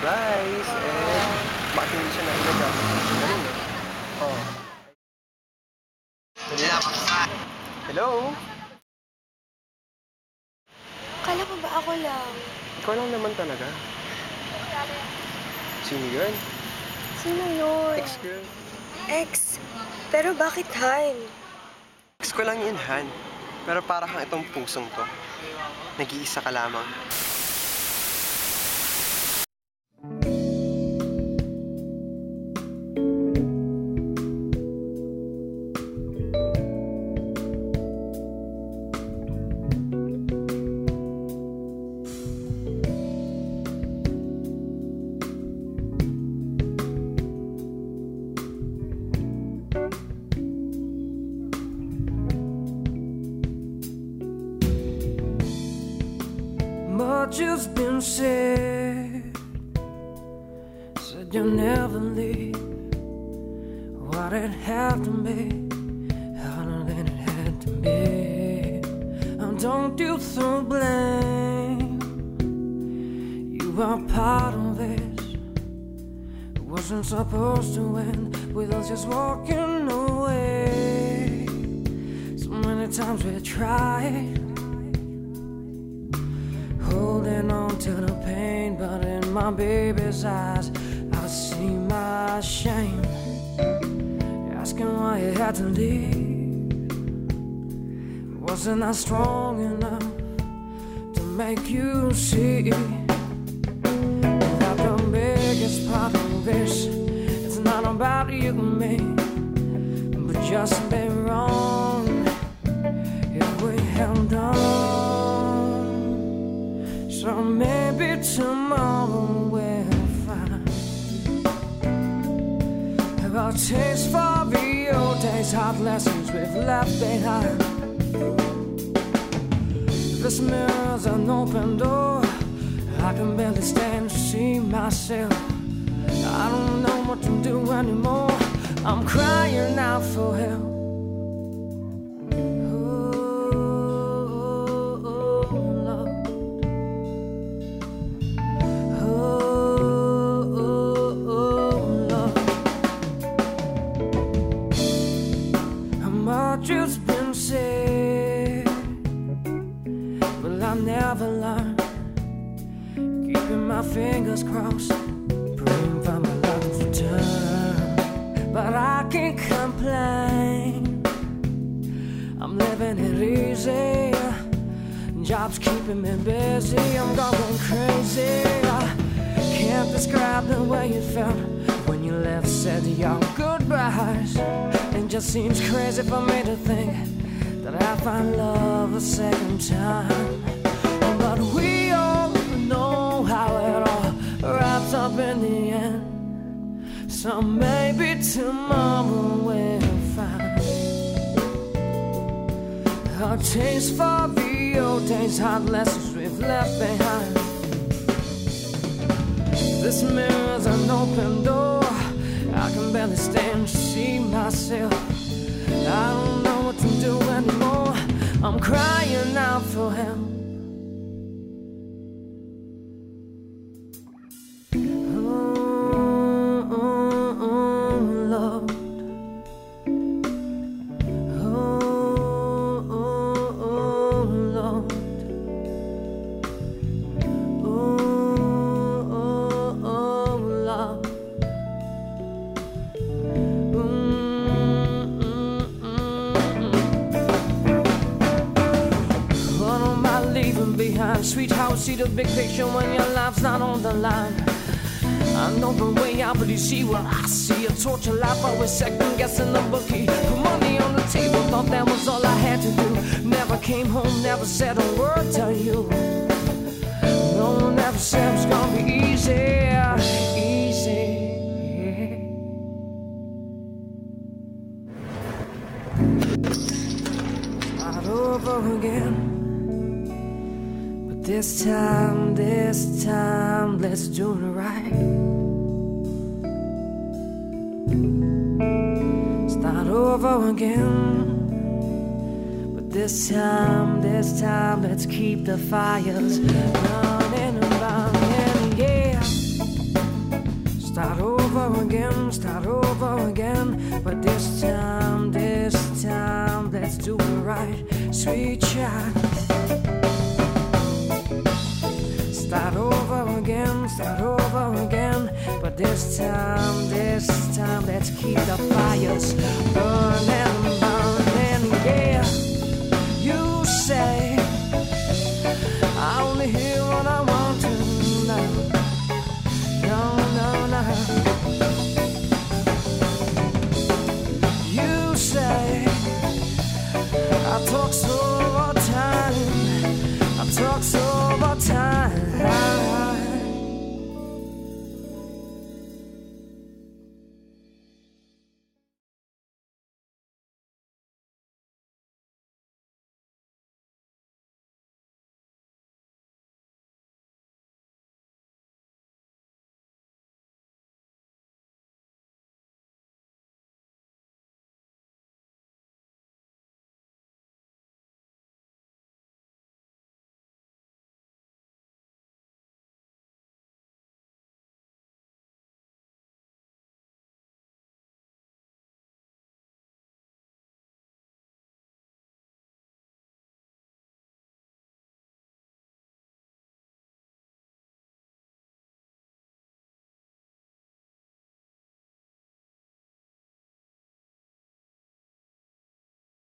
surprise, and bakit hindi siya nailaga? Galing, no? Oh. Hello? Akala ko ba ako lang? Ikaw lang naman talaga. Sino yun? Sino yun? Ex-girl. Ex? Pero bakit Han? Ex ko lang yun, Han. Pero para kang itong pusong to. Nag-iisa ka lamang. Much has been said you'll never leave. What it had to be, harder than it had to be. Don't you throw blame. You are part of this. It wasn't supposed to end with us just walking away. So many times we tried holding on to the pain, but in my baby's eyes I see my shame. Asking why you had to leave. Wasn't I strong enough to make you see that the biggest part of this, it's not about you and me, but just be wrong if we held on. So maybe tomorrow we'll find a taste for the old days, hard lessons we've left behind. This mirror's an open door. I can barely stand to see myself. I don't know what to do anymore. I'm crying out for help. Much been said, but I never learned. Keeping my fingers crossed, praying for my love to return. But I can't complain. I'm living it easy. Job's keeping me busy. I'm going crazy. I can't describe the way it felt when you left, said your goodbyes. It just seems crazy for me to think that I find love a second time. But we all know how it all wraps up in the end. So maybe tomorrow we'll find a taste for the old days, hard lessons we've left behind. This mirror's an open door. I can barely stand to see myself. I don't know what to do anymore. I'm crying out for help. Lord. Lord. Lord. Behind, sweetheart, see the big picture when your life's not on the line. I know the way out, but you see what I see. A torture life, always second guessing the bookie. Put money on the table, thought that was all I had to do. Never came home, never said a word to you. No one ever said it was gonna be easy, easy. Start over again. This time, let's do it right. Start over again. But this time, let's keep the fires burning and burning, yeah. Start over again. But this time, let's do it right, sweet child. Start over again. But this time, let's keep the fires burning. Yeah, you say I only hear what I want to know. No. You say I talk so